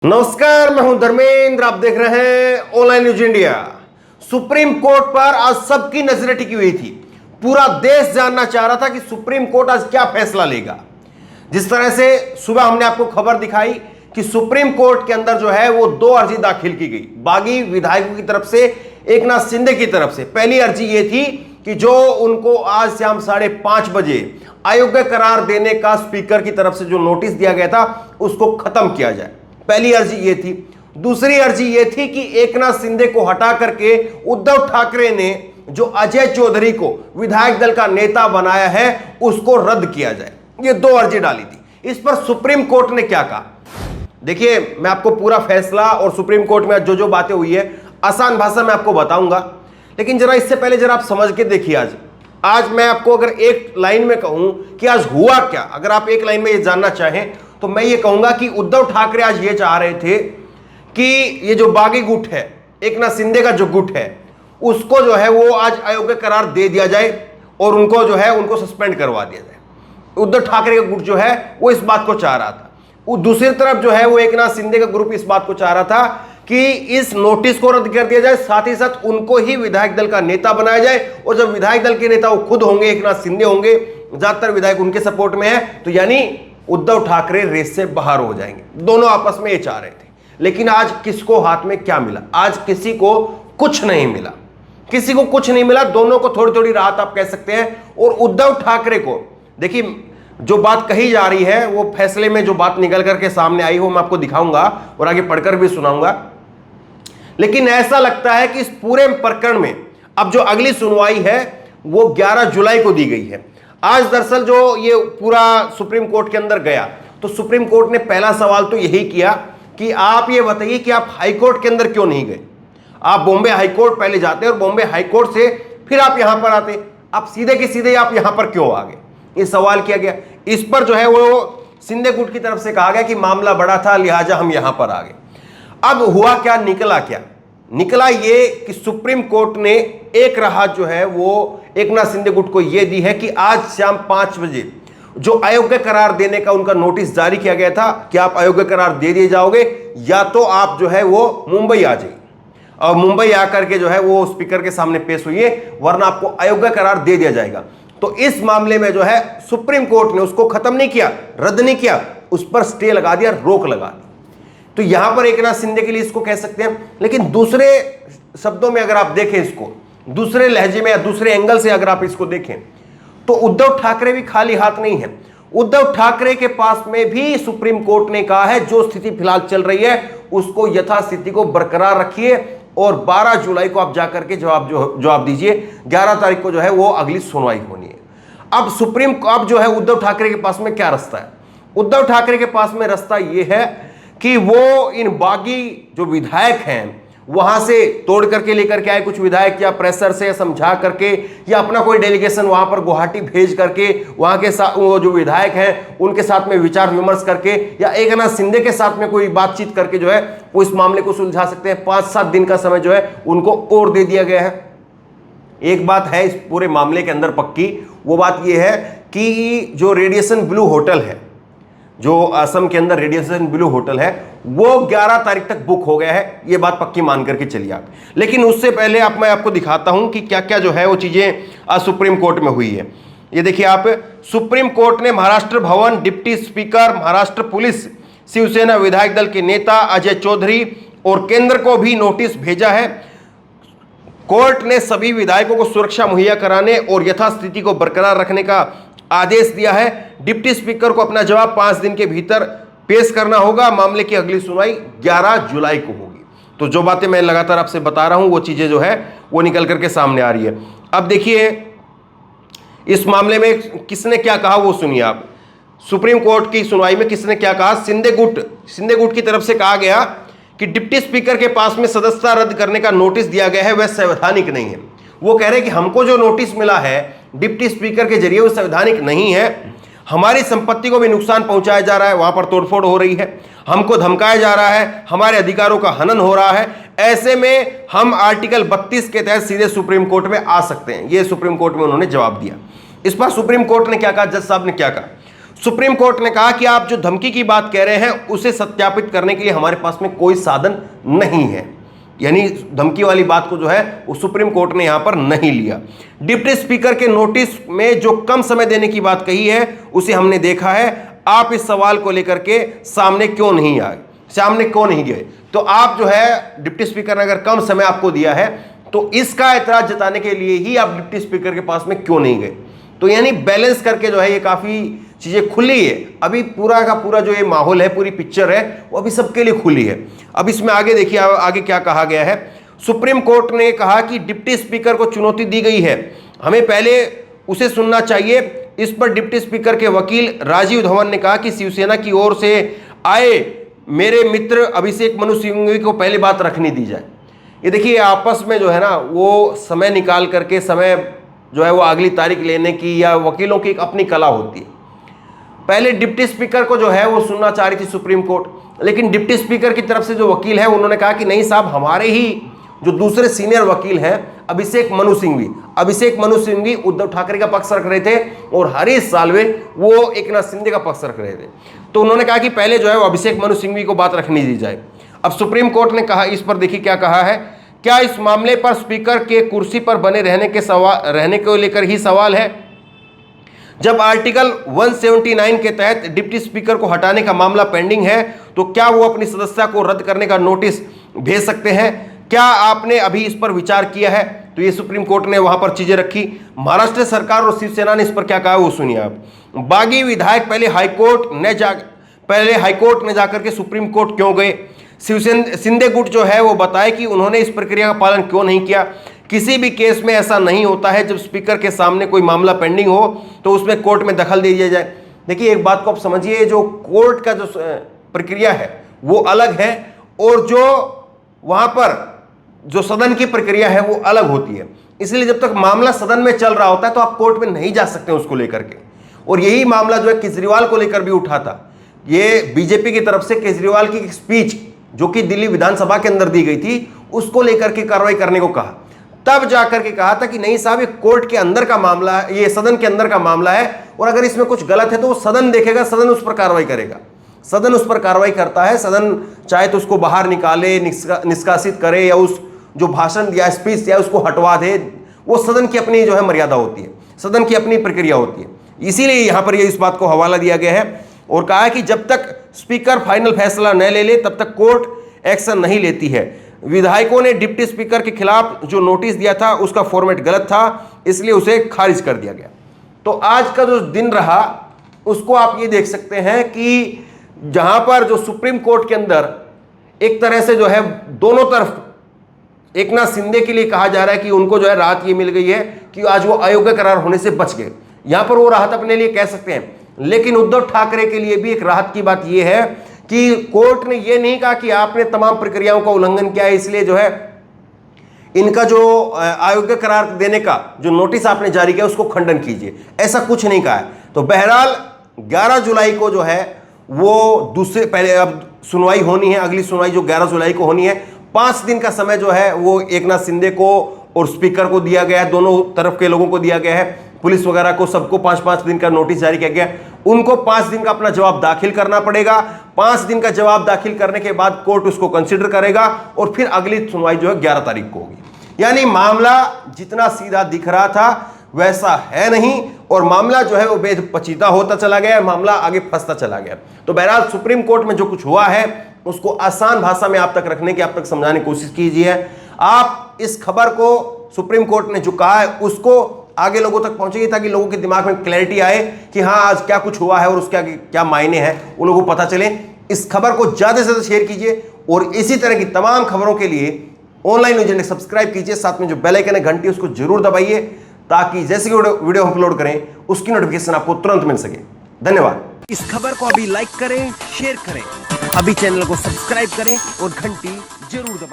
नमस्कार, मैं हूं धर्मेंद्र। आप देख रहे हैं online news India. Supreme court पर आज सबकी नजरें टिकी हुई थी। पूरा देश जानना चाह रहा था कि सुप्रीम कोर्ट आज क्या फैसला लेगा। जिस तरह से सुबह हमने आपको खबर दिखाई कि सुप्रीम कोर्ट के अंदर जो है वो दो अर्जी दाखिल की गई, बागी विधायकों की तरफ से, एकनाथ शिंदे की तरफ से। पहली अर्जी ये थी कि जो उनको आज शाम 5:30 बजे अयोग्य करार देने का स्पीकर की तरफ से जो नोटिस दिया गया था उसको खत्म किया जाए। पहली अर्जी ये थी। दूसरी अर्जी ये थी कि एकनाथ शिंदे को हटा करके उद्धव ठाकरे ने जो अजय चौधरी को विधायक दल का नेता बनाया है उसको रद्द किया जाए। ये दो अर्जी डाली थी। इस पर सुप्रीम कोर्ट ने क्या कहा, देखिए मैं आपको पूरा फैसला और सुप्रीम कोर्ट में जो जो बातें हुई है आसान भाषा में आपको बताऊंगा, लेकिन जरा इससे पहले जरा आप समझ के देखिए। आज मैं आपको अगर एक लाइन में कहूं कि आज हुआ क्या, अगर आप एक लाइन में ये जानना चाहें तो मैं ये कहूंगा कि उद्धव ठाकरे आज ये चाह रहे थे कि ये जो बागी गुट है, एकनाथ शिंदे का जो गुट है, उसको जो है वो आज अयोग्य करार दे दिया जाए और उनको जो है उनको सस्पेंड करवा दिया जाए। उद्धव ठाकरे का गुट जो है वो इस बात को चाह रहा था। दूसरी तरफ जो है वो एकनाथ शिंदे का ग्रुप इस बात को चाह रहा था कि इस नोटिस को रद्द कर दिया जाए, साथ ही साथ उनको ही विधायक दल का नेता बनाया जाए। और जब विधायक दल के नेता वो खुद होंगे, एकनाथ शिंदे होंगे, ज्यादातर विधायक उनके सपोर्ट में है, तो यानी उद्धव ठाकरे रेस से बाहर हो जाएंगे। दोनों आपस में ये चाह रहे थे। लेकिन आज किसको हाथ में क्या मिला? आज किसी को कुछ नहीं मिला, किसी को कुछ नहीं मिला। दोनों को थोड़ी थोड़ी राहत आप कह सकते हैं। और उद्धव ठाकरे को देखिए, जो बात कही जा रही है वो फैसले में जो बात निकल करके सामने आई वो मैं आपको दिखाऊंगा और आगे पढ़कर भी सुनाऊंगा। लेकिन ऐसा लगता है कि इस पूरे प्रकरण में अब जो अगली सुनवाई है वो 11 जुलाई को दी गई है। आज दरअसल जो ये पूरा सुप्रीम कोर्ट के अंदर गया तो सुप्रीम कोर्ट ने पहला सवाल तो यही किया कि आप ये बताइए कि आप हाई कोर्ट के अंदर क्यों नहीं गए। आप बॉम्बे हाई कोर्ट पहले जाते और बॉम्बे हाई कोर्ट से फिर आप यहां पर आते, आप सीधे के सीधे आप यहां पर क्यों आ गए, ये सवाल किया गया। इस पर जो है वो शिंदे गुट की तरफ से कहा गया कि मामला बड़ा था लिहाजा हम यहां पर आ गए। अब हुआ क्या, निकला ये कि सुप्रीम कोर्ट ने एक राहत जो है वो एकनाथ शिंदे गुट को यह दी है कि आज शाम 5 बजे जो अयोग्य करार देने का उनका नोटिस जारी किया गया था कि आप अयोग्य करार दे दिए जाओगे, या तो आप जो है वो मुंबई आ जाइए और मुंबई आकर के जो है वो स्पीकर के सामने पेश हुई, वरना आपको अयोग्य करार दे दिया जाएगा। तो इस मामले में जो है सुप्रीम कोर्ट ने उसको खत्म नहीं किया, रद्द नहीं किया, उस पर स्टे लगा दिया, रोक लगा दी। तो यहां पर एकनाथ शिंदे के लिए इसको कह सकते हैं। लेकिन दूसरे शब्दों में अगर आप देखें इसको, दूसरे लहजे में या दूसरे एंगल से अगर आप इसको देखें तो उद्धव ठाकरे भी खाली हाथ नहीं है। उद्धव ठाकरे के पास में भी सुप्रीम कोर्ट ने कहा है जो स्थिति फिलहाल चल रही है उसको यथास्थिति को बरकरार रखिए और 12 जुलाई को आप जाकर के जवाब दीजिए। 11 तारीख को जो है वो अगली सुनवाई होनी है। अब जो है उद्धव ठाकरे के पास में क्या रास्ता है? उद्धव ठाकरे के पास में रास्ता यह है कि वो इन बागी जो विधायक हैं वहां से तोड़ करके लेकर के आए कुछ विधायक, या प्रेशर से समझा करके, या अपना कोई डेलीगेशन वहां पर गुवाहाटी भेज करके वहां के साथ वो जो विधायक हैं उनके साथ में विचार विमर्श करके, या एकनाथ शिंदे के साथ में कोई बातचीत करके जो है वो इस मामले को सुलझा सकते हैं। 5-7 दिन का समय जो है उनको और दे दिया गया है। एक बात है इस पूरे मामले के अंदर पक्की, वो बात यह है कि जो रेडिएशन ब्लू होटल है, जो असम के अंदर रेडिएशन ब्लू होटल है, वो 11 तारीख तक बुक हो गया है। ये बात पक्की मान करके चलिए आप। लेकिन उससे पहले मैं आपको दिखाता हूं कि क्या क्या जो है वो चीजें आज सुप्रीम कोर्ट में हुई है। ये देखिए आप, सुप्रीम कोर्ट ने Maharashtra Bhavan, deputy speaker, Maharashtra police, Shiv Sena विधायक दल के नेता अजय चौधरी और केंद्र को भी नोटिस भेजा है। कोर्ट ने सभी विधायकों को सुरक्षा मुहैया कराने और यथास्थिति को बरकरार रखने का आदेश दिया है। डिप्टी स्पीकर को अपना जवाब 5 दिन के भीतर पेश करना होगा। मामले की अगली सुनवाई 11 जुलाई को होगी। तो जो बातें मैं लगातार आपसे बता रहा हूं वो चीजें जो है वो निकल करके सामने आ रही है। अब देखिए इस मामले में किसने क्या कहा वो सुनिए आप। सुप्रीम कोर्ट की सुनवाई में किसने क्या कहा? शिंदे गुट की तरफ से कहा गया कि डिप्टी स्पीकर के पास में सदस्यता रद्द करने का नोटिस दिया गया है वह संवैधानिक नहीं है। वो कह रहे हैं कि हमको जो नोटिस मिला है डिप्टी स्पीकर के जरिए वो संवैधानिक नहीं है। हमारी संपत्ति को भी नुकसान पहुंचाया जा रहा है, वहां पर तोड़फोड़ हो रही है, हमको धमकाया जा रहा है, हमारे अधिकारों का हनन हो रहा है। ऐसे में हम आर्टिकल 32 के तहत सीधे सुप्रीम कोर्ट में आ सकते हैं। ये सुप्रीम कोर्ट में उन्होंने जवाब दिया। इस पर सुप्रीम कोर्ट ने क्या कहा, जज साहब ने क्या कहा? सुप्रीम कोर्ट ने कहा कि आप जो धमकी की बात कह रहे हैं उसे सत्यापित करने के लिए हमारे पास में कोई साधन नहीं है। यानी धमकी वाली बात को जो है वो सुप्रीम कोर्ट ने यहां पर नहीं लिया। डिप्टी स्पीकर के नोटिस में जो कम समय देने की बात कही है उसे हमने देखा है। आप इस सवाल को लेकर के सामने क्यों नहीं गए? तो आप जो है डिप्टी स्पीकर ने अगर कम समय आपको दिया है तो इसका एतराज जताने के लिए ही आप डिप्टी स्पीकर के पास में क्यों नहीं गए? तो यानी बैलेंस करके जो है ये काफी चीजें खुली है। अभी पूरा का पूरा जो ये माहौल है, पूरी पिक्चर है, वो अभी सबके लिए खुली है। अब इसमें आगे देखिए आगे क्या कहा गया है। सुप्रीम कोर्ट ने कहा कि डिप्टी स्पीकर को चुनौती दी गई है, हमें पहले उसे सुनना चाहिए। इस पर डिप्टी स्पीकर के वकील राजीव धवन ने कहा कि शिवसेना की ओर से आए मेरे मित्र अभिषेक मनु सिंघवी को पहले बात रखनी दी जाए। ये देखिए आपस में जो है ना वो समय निकाल करके समय जो है वो अगली तारीख लेने की या वकीलों की एक अपनी कला होती है। पहले डिप्टी स्पीकर को जो है वो सुनना चाह रही थी सुप्रीम कोर्ट, लेकिन डिप्टी स्पीकर की तरफ से जो वकील है उन्होंने कहा कि नहीं साहब, हमारे ही जो दूसरे सीनियर वकील हैं अभिषेक मनु सिंघवी उद्धव ठाकरे का पक्ष रख रहे थे और हरीश साल्वे वो एकनाथ शिंदे का पक्ष रख रहे थे। तो उन्होंने कहा कि पहले जो है वो अभिषेक मनु सिंघवी को बात रखनी दी जाए। अब सुप्रीम कोर्ट ने कहा, इस पर देखिए क्या कहा है। क्या इस मामले पर स्पीकर के कुर्सी पर बने रहने को लेकर ही सवाल है? जब आर्टिकल 179 के तहत डिप्टी स्पीकर को हटाने का मामला पेंडिंग है तो क्या वो अपनी सदस्यता को रद्द करने का नोटिस भेज सकते हैं? क्या आपने अभी इस पर विचार किया है? तो ये सुप्रीम कोर्ट ने वहां पर चीजें रखी। महाराष्ट्र सरकार और शिवसेना ने इस पर क्या कहा वो सुनिए आप। बागी विधायक पहले हाईकोर्ट ने जाकर के सुप्रीम कोर्ट क्यों गए? शिंदे गुट जो है वो बताए कि उन्होंने इस प्रक्रिया का पालन क्यों नहीं किया। किसी भी केस में ऐसा नहीं होता है, जब स्पीकर के सामने कोई मामला पेंडिंग हो तो उसमें कोर्ट में दखल दे दिया जाए। देखिए एक बात को आप समझिए, जो कोर्ट का जो प्रक्रिया है वो अलग है और जो वहां पर जो सदन की प्रक्रिया है वो अलग होती है। इसलिए जब तक मामला सदन में चल रहा होता है तो आप कोर्ट में नहीं जा सकते उसको लेकर के। और यही मामला जो है केजरीवाल को लेकर भी उठा था। ये बीजेपी की तरफ से केजरीवाल की स्पीच जो कि दिल्ली विधानसभा के अंदर दी गई थी उसको लेकर के कार्रवाई करने को कहा। तब जाकर के कहा था कि नहीं साहब, ये कोर्ट के अंदर का मामला है, ये सदन के अंदर का मामला है और अगर इसमें कुछ गलत है तो वो सदन देखेगा, सदन उस पर कार्रवाई करेगा। सदन उस पर कार्रवाई करता है। सदन चाहे तो उसको बाहर निकाले, निष्कासित करे या उस जो भाषण या स्पीच दिया उसको हटवा दे। वो सदन की अपनी जो है मर्यादा होती है, सदन की अपनी प्रक्रिया होती है। इसीलिए यहां पर इस बात को हवाला दिया गया है और कहा है कि जब तक स्पीकर फाइनल फैसला न ले तब तक कोर्ट एक्शन नहीं लेती है। विधायकों ने डिप्टी स्पीकर के खिलाफ जो नोटिस दिया था उसका फॉर्मेट गलत था, इसलिए उसे खारिज कर दिया गया। तो आज का जो दिन रहा उसको आप ये देख सकते हैं कि जहां पर जो सुप्रीम कोर्ट के अंदर एक तरह से जो है दोनों तरफ एकनाथ शिंदे के लिए कहा जा रहा है कि उनको जो है राहत ये मिल गई है कि आज वो अयोग्य करार होने से बच गए। यहां पर वो राहत अपने लिए कह सकते हैं, लेकिन उद्धव ठाकरे के लिए भी एक राहत की बात यह है कि कोर्ट ने यह नहीं कहा कि आपने तमाम प्रक्रियाओं का उल्लंघन किया है, इसलिए जो है इनका जो अयोग्य करार देने का जो नोटिस आपने जारी किया उसको खंडन कीजिए, ऐसा कुछ नहीं कहा है। तो बहरहाल 11 जुलाई को जो है वो पहले अब सुनवाई होनी है। अगली सुनवाई जो 11 जुलाई को होनी है, 5 दिन का समय जो है वो एकनाथ शिंदे को और स्पीकर को दिया गया है, दोनों तरफ के लोगों को दिया गया है, पुलिस वगैरह को सबको 5-5 दिन का नोटिस जारी किया गया। उनको 5 दिन का अपना जवाब दाखिल करना पड़ेगा। 5 दिन का जवाब दाखिल करने के बाद कोर्ट उसको कंसीडर करेगा और फिर अगली सुनवाई जो है 11 तारीख को होगी। यानी मामला जितना सीधा दिख रहा था वैसा है नहीं और मामला जो है वो बेहद पेचीदा होता चला गया, मामला आगे फंसता चला गया। तो बहरहाल सुप्रीम कोर्ट में जो कुछ हुआ है उसको आसान भाषा में आप तक रखने की, आप तक समझाने की कोशिश कीजिए। आप इस खबर को सुप्रीम कोर्ट ने जो कहा है उसको आगे लोगों तक पहुंचेगी ताकि लोगों के दिमाग में क्लैरिटी आए कि हाँ आज क्या कुछ हुआ है और उसके आगे क्या मायने हैं, वो लोगों को पता चले। इस खबर को ज्यादा से ज्यादा शेयर कीजिए और इसी तरह की तमाम खबरों के लिए ऑनलाइन न्यूज़ इंडिया सब्सक्राइब कीजिए, साथ में जो बेल आइकन है घंटी उसको जरूर दबाइए ताकि जैसे वीडियो हम अपलोड करें उसकी नोटिफिकेशन आपको तुरंत मिल सके। धन्यवाद। इस खबर को अभी लाइक करें, शेयर करें, अभी चैनल को सब्सक्राइब करें और घंटी जरूर दबाएं।